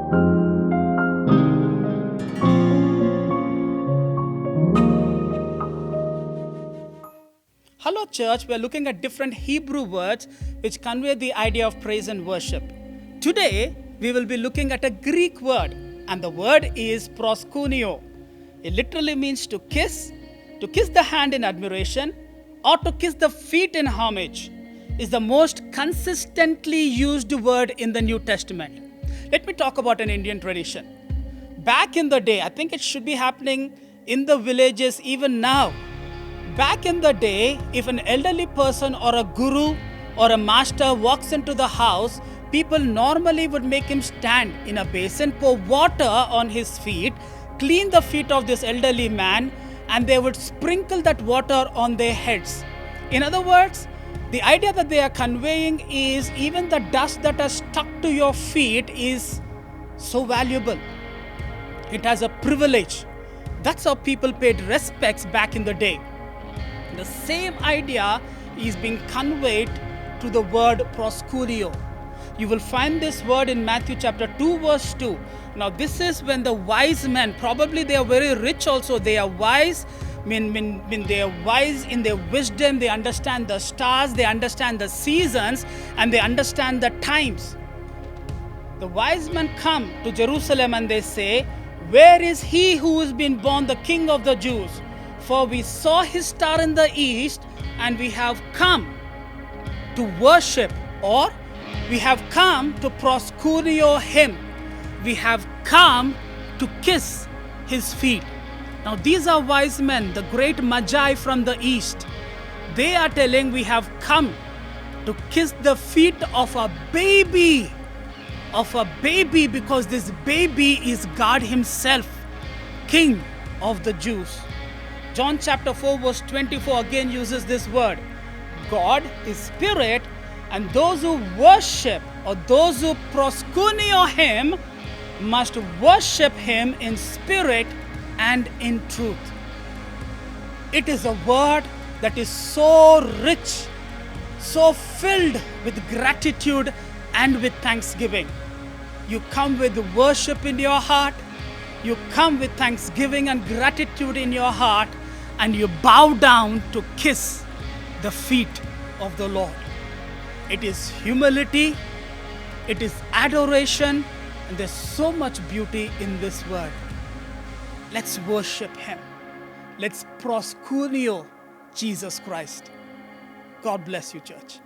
Hello, church. We are looking at different Hebrew words which convey the idea of praise and worship. Today, we will be looking at a Greek word, and the word is proskuneo. It literally means to kiss the hand in admiration, or to kiss the feet in homage. Is the most consistently used word in the New Testament. Let me talk about an Indian tradition. Back in the day, I think it should be happening in the villages even now. Back in the day, if an elderly person or a guru or a master walks into the house, people normally would make him stand in a basin, pour water on his feet, clean the feet of this elderly man, and they would sprinkle that water on their heads. In other words, the idea that they are conveying is even the dust that has stuck to your feet is so valuable. It has a privilege. That's how people paid respects back in the day. The same idea is being conveyed to the word proskuneo. You will find this word in Matthew chapter 2 verse 2. Now this is when the wise men, probably they are very rich also, they are wise, they are wise in their wisdom, they understand the stars, they understand the seasons, and they understand the times. The wise men come to Jerusalem and they say, "Where is he who has been born the King of the Jews? For we saw his star in the east, and we have come to worship," or "we have come to proskuneo him. We have come to kiss his feet." Now these are wise men, the great magi from the east. They are telling, we have come to kiss the feet of a baby. Because this baby is God himself, King of the Jews. John chapter 4 verse 24 again uses this word. God is spirit, and those who worship or those who proskuneo him must worship him in spirit and in truth. It is a word that is so rich, so filled with gratitude and with thanksgiving. You come with worship in your heart, you come with thanksgiving and gratitude in your heart, and you bow down to kiss the feet of the Lord. It is humility, it is adoration, and there's so much beauty in this word. Let's worship him. Let's proskuneo Jesus Christ. God bless you, church.